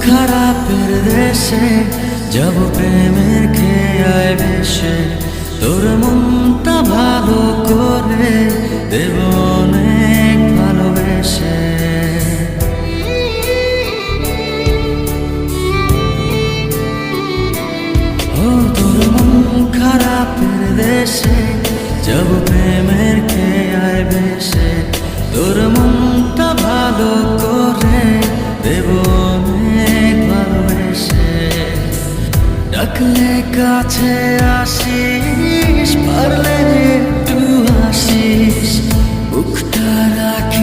খারাপের দেশে যাব প্রেমের খেয়ায় ভেসে, তোর মনটা ভালো করে দেব অনেক ভালোবেসে। ও তোর মন খারাপের দেশে যাব প্রেমের খেয়ায় ভেসে, তোর মনটা ভালো করে দেব অনেক ভালোবেসে। ডাকলে কাছে আসিস, পারলে